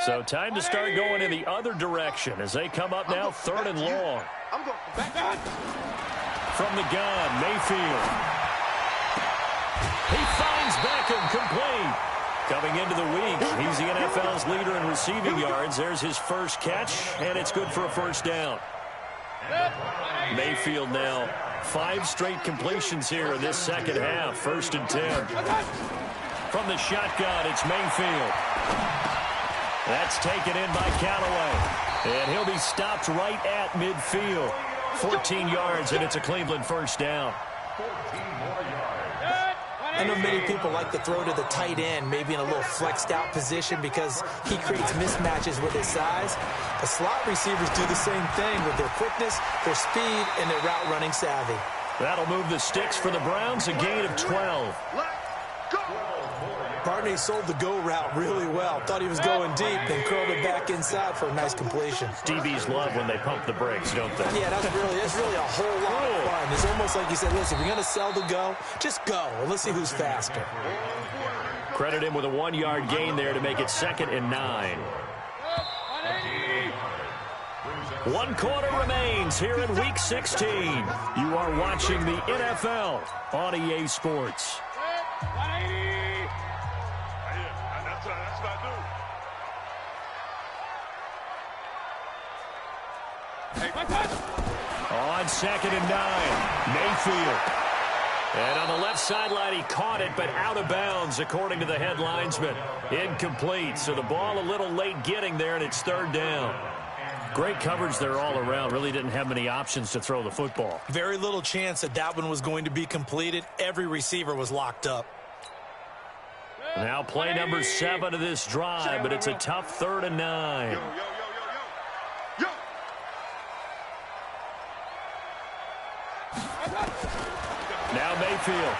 So time to start going in the other direction as they come up now 3rd and long. From the gun, Mayfield. He finds Beckham, complete. Coming into the week, he's the NFL's leader in receiving yards. There's his first catch, and it's good for a first down. Mayfield now 5 straight completions here in this second half. 1st and 10. From the shotgun, it's Mayfield. That's taken in by Callaway. And he'll be stopped right at midfield. 14 yards, and it's a Cleveland first down. I know many people like to throw to the tight end, maybe in a little flexed out position because he creates mismatches with his size. The slot receivers do the same thing with their quickness, their speed, and their route running savvy. That'll move the sticks for the Browns, a gain of 12. Barney sold the go route really well. Thought he was going deep, then curled it back inside for a nice completion. DBs love when they pump the brakes, don't they? Yeah, that's really a whole lot of fun. It's almost like you said, listen, if you're going to sell the go, just go. And let's see who's faster. Credit him with a 1-yard gain there to make it 2nd and 9. 1 quarter remains here in Week 16. You are watching the NFL on EA Sports. On 2nd and 9, Mayfield. And on the left sideline, he caught it, but out of bounds, according to the head linesman. Incomplete, so the ball a little late getting there, and it's 3rd down. Great coverage there all around. Really didn't have many options to throw the football. Very little chance that that one was going to be completed. Every receiver was locked up. Now play number 7 of this drive, but it's a tough 3rd and 9. Now Mayfield.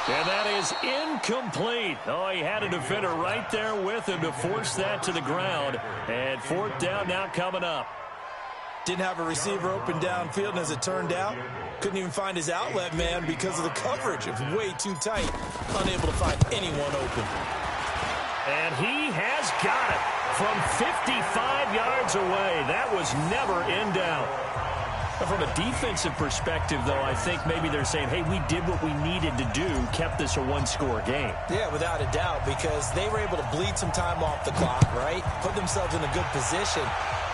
And that is incomplete. Oh, he had a defender right there with him to force that to the ground. And 4th down now coming up. Didn't have a receiver open downfield, and as it turned out, couldn't even find his outlet man because of the coverage. It was way too tight. Unable to find anyone open. And he has got it from 55 yards away. That was never in doubt. From a defensive perspective, though, I think maybe they're saying, hey, we did what we needed to do, kept this a 1-score game. Yeah, without a doubt, because they were able to bleed some time off the clock, right? Put themselves in a good position,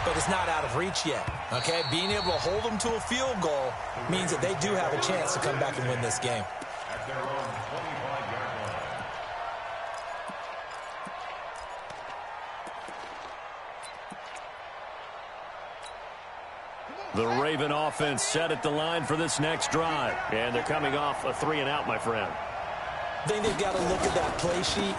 but it's not out of reach yet, okay? Being able to hold them to a field goal means that they do have a chance to come back and win this game. The Raven offense set at the line for this next drive. And they're coming off a 3-and-out, my friend. I think they've got to look at that play sheet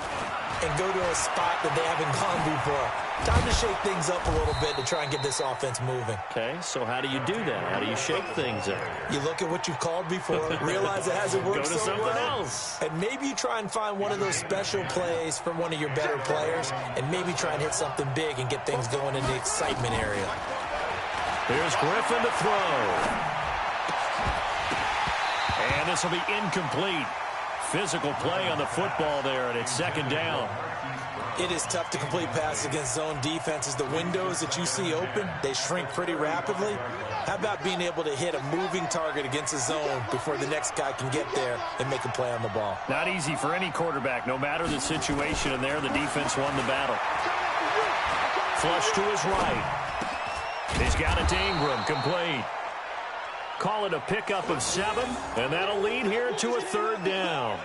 and go to a spot that they haven't gone before. Time to shake things up a little bit to try and get this offense moving. Okay, so how do you do that? How do you shake things up? You look at what you've called before, realize it hasn't worked so so well, else. And maybe you try and find one of those special plays from one of your better players, and maybe try and hit something big and get things going in the excitement area. Here's Griffin to throw. And this will be incomplete. Physical play on the football there, and it's 2nd down. It is tough to complete passes against zone defenses. The windows that you see open, they shrink pretty rapidly. How about being able to hit a moving target against a zone before the next guy can get there and make a play on the ball? Not easy for any quarterback, no matter the situation, and there the defense won the battle. Flush to his right. He's got it to Ingram, complete. Call it a pickup of 7, and that'll lead here to a 3rd down.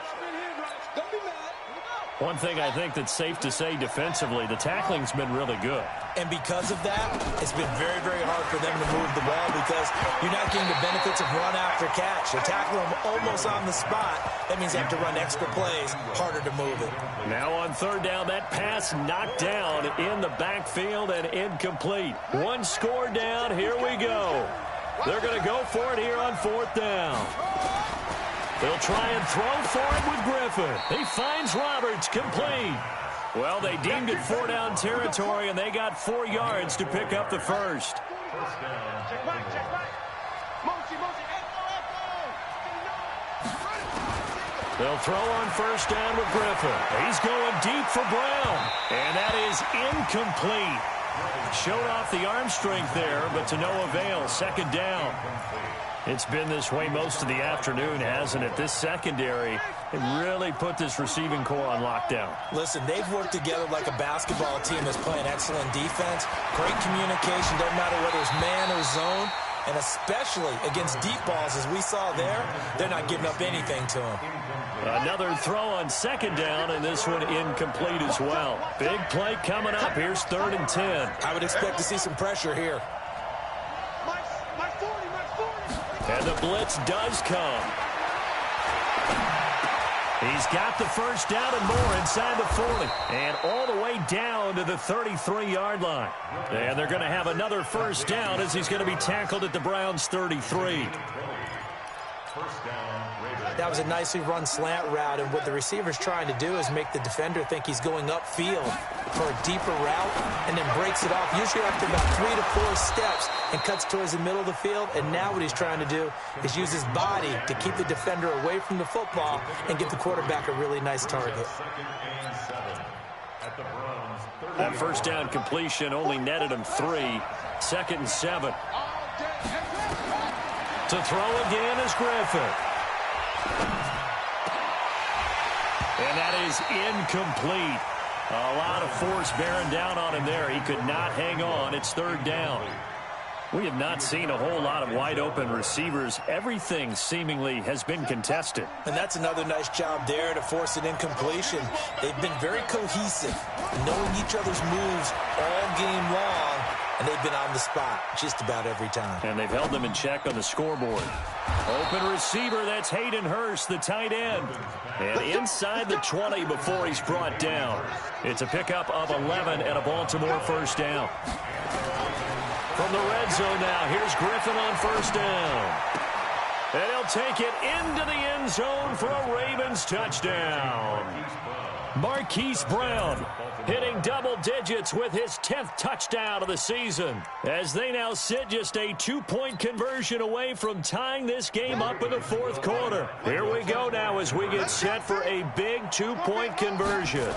One thing I think that's safe to say defensively, the tackling's been really good. And because of that, it's been very, very hard for them to move the ball because you're not getting the benefits of run after catch. You tackle them almost on the spot. That means you have to run extra plays, harder to move it. Now on 3rd down, that pass knocked down in the backfield and incomplete. 1 score down, here we go. They're going to go for it here on 4th down. They'll try and throw for it with Griffin. He finds Roberts, complete. Well, they deemed it 4-down territory, and they got 4 yards to pick up the first. They'll throw on first down with Griffin. He's going deep for Brown. And that is incomplete. Showed off the arm strength there, but to no avail. Second down. It's been this way most of the afternoon, hasn't it? This secondary, it really put this receiving core on lockdown. Listen, they've worked together like a basketball team that's playing excellent defense. Great communication, doesn't matter whether it's man or zone. And especially against deep balls, as we saw there, they're not giving up anything to him. Another throw on second down, and this one incomplete as well. Big play coming up. Here's 3rd and 10. I would expect to see some pressure here. And the blitz does come. He's got the first down and more inside the 40. And all the way down to the 33-yard line. And they're going to have another first down as he's going to be tackled at the Browns' 33. That was a nicely run slant route, and what the receiver's trying to do is make the defender think he's going upfield for a deeper route and then breaks it off, usually after about 3 to 4 steps, and cuts towards the middle of the field. And now what he's trying to do is use his body to keep the defender away from the football and get the quarterback a really nice target. That first down completion only netted him 3. 2nd and 7. To throw again is Griffin. And that is incomplete. A lot of force bearing down on him there. He could not hang on. It's 3rd down. We have not seen a whole lot of wide-open receivers. Everything seemingly has been contested. And that's another nice job there to force an incompletion. They've been very cohesive, knowing each other's moves all game long, and they've been on the spot just about every time. And they've held them in check on the scoreboard. Open receiver, that's Hayden Hurst, the tight end. And inside the 20 before he's brought down. It's a pickup of 11 and a Baltimore first down. From the red zone now, here's Griffin on first down. And he'll take it into the end zone for a Ravens touchdown. Marquise Brown hitting double digits with his 10th touchdown of the season, as they now sit just a 2-point conversion away from tying this game up in the 4th quarter. Here we go now as we get set for a big 2-point conversion.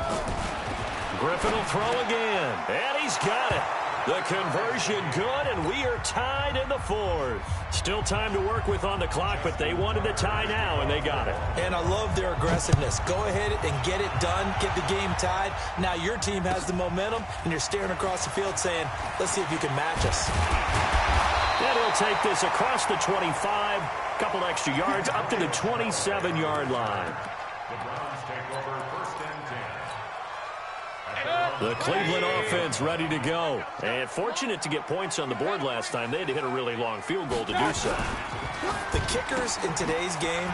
Griffin will throw again, and he's got it. The conversion good, and we are tied in the 4th. Still time to work with on the clock, but they wanted the tie now, and they got it. And I love their aggressiveness. Go ahead and get it done, get the game tied. Now your team has the momentum, and you're staring across the field saying, let's see if you can match us. And he'll take this across the 25, couple extra yards, up to the 27-yard line. The Cleveland offense ready to go. And fortunate to get points on the board last time. They had to hit a really long field goal to do so. The kickers in today's game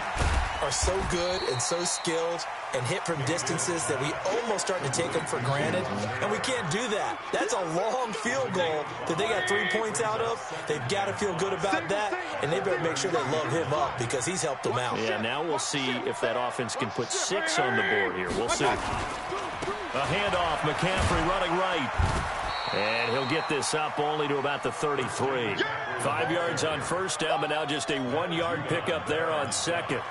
are so good and so skilled and hit from distances that we almost start to take them for granted. And we can't do that. That's a long field goal that they got 3 points out of. They've got to feel good about that. And they better make sure they love him up because he's helped them out. Yeah, now we'll see if that offense can put 6 on the board here. We'll see. A handoff, McCaffrey running right. And he'll get this up only to about the 33. 5 yards on first down, but now just a 1-yard pickup there on second.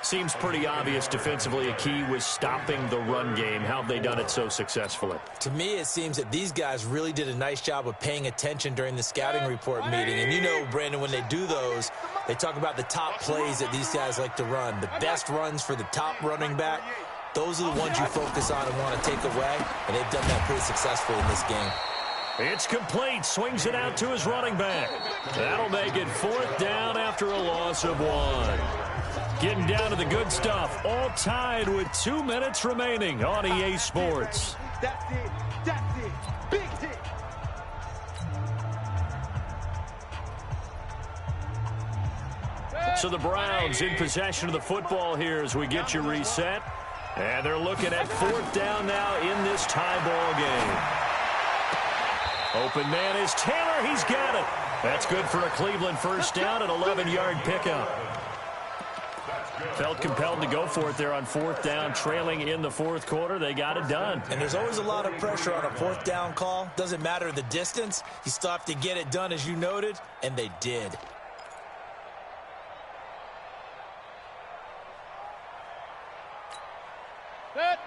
Seems pretty obvious defensively a key was stopping the run game. How have they done it so successfully? To me, it seems that these guys really did a nice job of paying attention during the scouting report meeting. And you know, Brandon, when they do those, they talk about the top plays that these guys like to run. The best runs for the top running back. Those are the ones you focus on and want to take away, and they've done that pretty successfully in this game. It's complete. Swings it out to his running back. That'll make it 4th down after a loss of 1. Getting down to the good stuff. All tied with 2 minutes remaining on EA Sports. That's it. That's it. Big hit. So the Browns in possession of the football here as we get you reset. And they're looking at 4th down now in this tie ball game. Open man is Taylor. He's got it. That's good for a Cleveland first down, an 11-yard pickup. Felt compelled to go for it there on 4th down, trailing in the 4th quarter. They got it done. And there's always a lot of pressure on a 4th down call. Doesn't matter the distance. You still have to get it done, as you noted, and they did.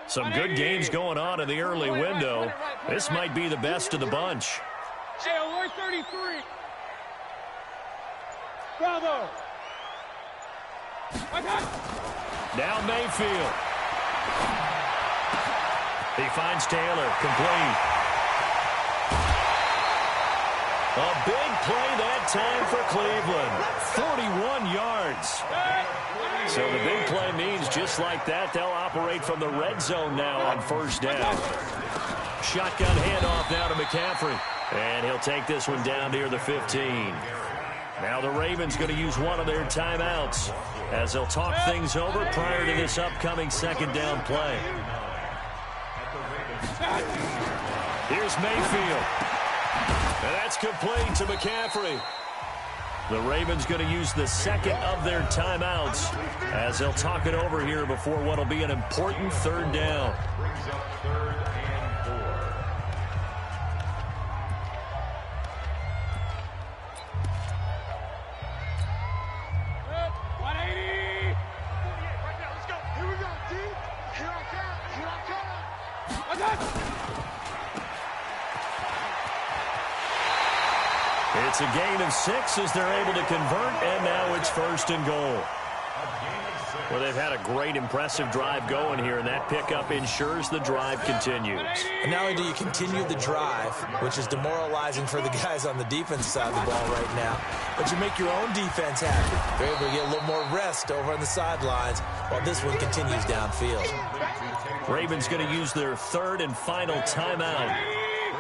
Some good games going on in the early window. This might be the best of the bunch. Hey, 133. Bravo. Now Mayfield. He finds Taylor, complete. A big play that time for Cleveland. 41 yards. So the big play means just like that, they'll operate from the red zone now on first down. Shotgun handoff now to McCaffrey. And he'll take this one down near the 15. Now the Ravens going to use one of their timeouts as they'll talk things over prior to this upcoming second down play. Here's Mayfield. And that's complete to McCaffrey. The Ravens going to use the second of their timeouts as they'll talk it over here before what will be an important third down. It's a gain of 6 as they're able to convert, and now it's first and goal. Well, they've had a great, impressive drive going here, and that pickup ensures the drive continues. And not only do you continue the drive, which is demoralizing for the guys on the defense side of the ball right now, but you make your own defense happy. They're able to get a little more rest over on the sidelines while this one continues downfield. Ravens going to use their third and final timeout,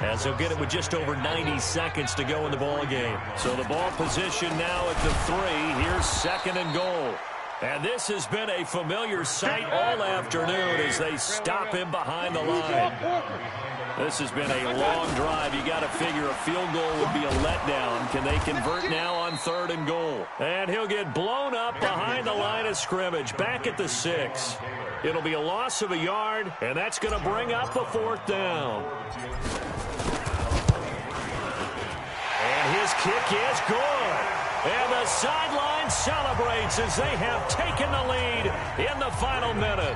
as they'll get it with just over 90 seconds to go in the ball game. So the ball position now at the 3. Here's second and goal. And this has been a familiar sight all afternoon as they stop him behind the line. This has been a long drive. You got to figure a field goal would be a letdown. Can they convert now on third and goal? And he'll get blown up behind the line of scrimmage, back at the 6. It'll be a loss of a yard, and that's going to bring up a fourth down. And his kick is good. And the sideline celebrates as they have taken the lead in the final minute.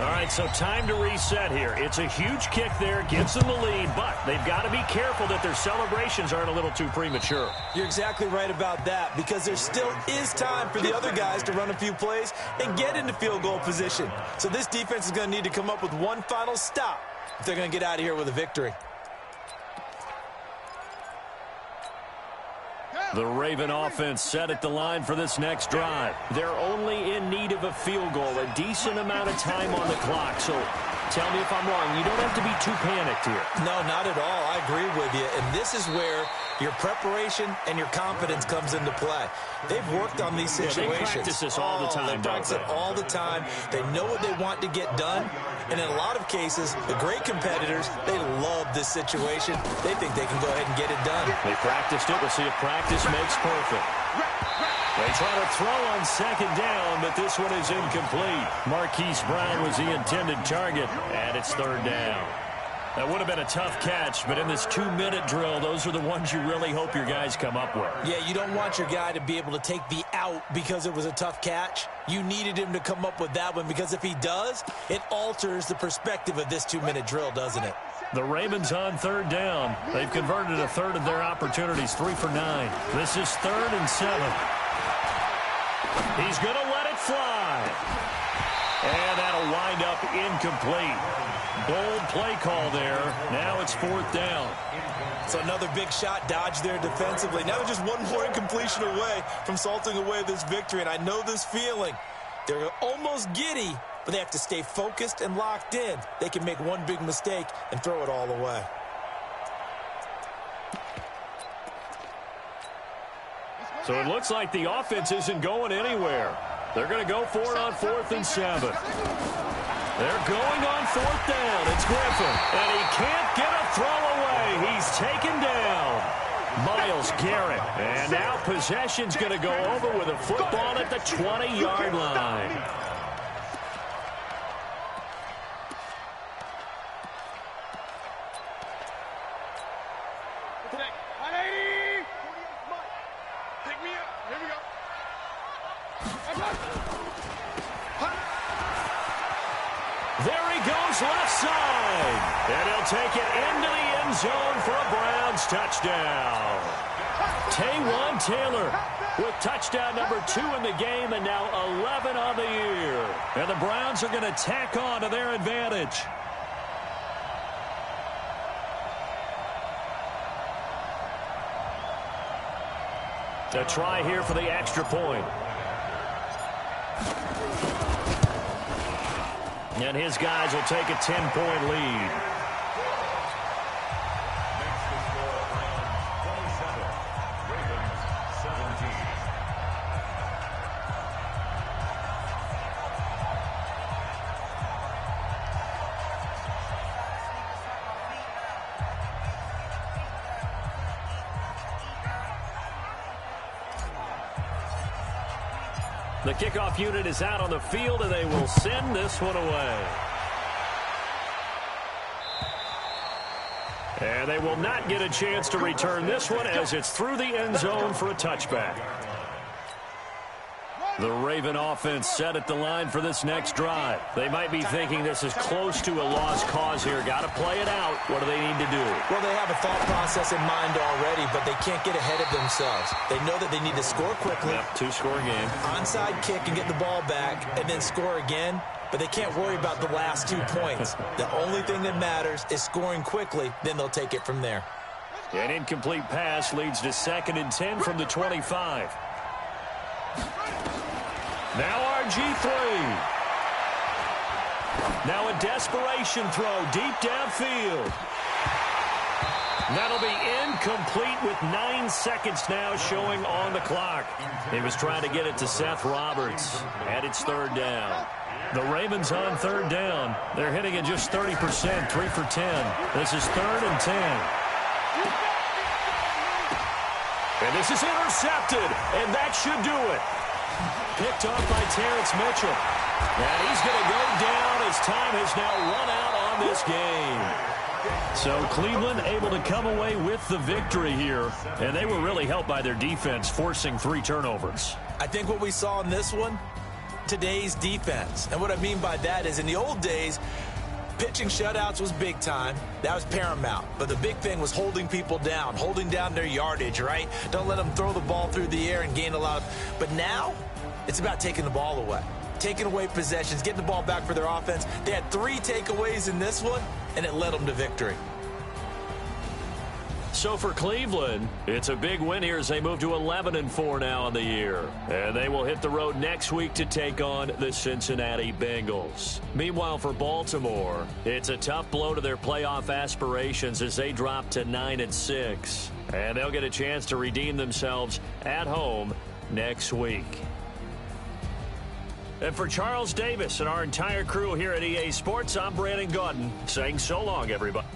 All right, so time to reset here. It's a huge kick there, gives them the lead, but they've got to be careful that their celebrations aren't a little too premature. You're exactly right about that, because there still is time for the other guys to run a few plays and get into field goal position. So this defense is going to need to come up with one final stop if they're going to get out of here with a victory. The Raven offense set at the line for this next drive. They're only in need of a field goal, a decent amount of time on the clock. So tell me if I'm wrong. You don't have to be too panicked here. No, not at all. I agree with you. And this is where your preparation and your confidence comes into play. They've worked on these situations. Yeah, they practice this all the time. They practice it all the time. They know what they want to get done. And in a lot of cases, the great competitors, they love this situation. They think they can go ahead and get it done. They practiced it. We'll see if practice makes perfect. They try to throw on second down, but this one is incomplete. Marquise Brown was the intended target, and it's third down. That would have been a tough catch, but in this 2-minute drill, those are the ones you really hope your guys come up with. Yeah, you don't want your guy to be able to take the out because it was a tough catch. You needed him to come up with that one, because if he does, it alters the perspective of this 2-minute drill, doesn't it? The Ravens on third down. They've converted a third of their opportunities, 3 for 9. This is 3rd and 7. He's going to let it fly. And that'll wind up incomplete. Bold play call there. Now it's 4th down. So another big shot dodged there defensively. Now they're just one more incompletion away from salting away this victory. And I know this feeling. They're almost giddy, but they have to stay focused and locked in. They can make one big mistake and throw it all away. So it looks like the offense isn't going anywhere. They're going to go for it on 4th and 7. They're going on 4th down. It's Griffin, and he can't get a throw away. He's taken down. Myles Garrett, and now possession's going to go over with a football at the 20-yard line. There he goes. goes left side. And he'll take it into the end zone for a Browns touchdown. Taywan Taylor with touchdown number 2 in the game and now 11 on the year. And the Browns are going to tack on to their advantage. A try here for the extra point. And his guys will take a 10-point lead. The kickoff unit is out on the field, and they will send this one away. And they will not get a chance to return this one as it's through the end zone for a touchback. The Raven offense set at the line for this next drive. They might be thinking this is close to a lost cause here. Got to play it out. What do they need to do? Well, they have a thought process in mind already, but they can't get ahead of themselves. They know that they need to score quickly. Yep, 2-score game. Onside kick and get the ball back and then score again, but they can't worry about the last 2 points. The only thing that matters is scoring quickly, then they'll take it from there. An incomplete pass leads to 2nd and 10 from the 25. Now RG3. Now a desperation throw deep downfield. That'll be incomplete with 9 seconds now showing on the clock. He was trying to get it to Seth Roberts, and it's 3rd down. The Ravens on 3rd down. They're hitting at just 30%, 3 for 10. This is 3rd and 10. And this is intercepted, and that should do it. Picked off by Terrence Mitchell. And he's going to go down as time has now run out on this game. So Cleveland able to come away with the victory here. And they were really helped by their defense, forcing 3 turnovers. I think what we saw in this one, today's defense. And what I mean by that is in the old days, pitching shutouts was big time. That was paramount. But the big thing was holding people down, holding down their yardage, right? Don't let them throw the ball through the air and gain a lot. But now, it's about taking the ball away. Taking away possessions, getting the ball back for their offense. They had 3 takeaways in this one, and it led them to victory. So for Cleveland, it's a big win here as they move to 11-4 now on the year. And they will hit the road next week to take on the Cincinnati Bengals. Meanwhile, for Baltimore, it's a tough blow to their playoff aspirations as they drop to 9-6. And they'll get a chance to redeem themselves at home next week. And for Charles Davis and our entire crew here at EA Sports, I'm Brandon Gaudin saying so long, everybody.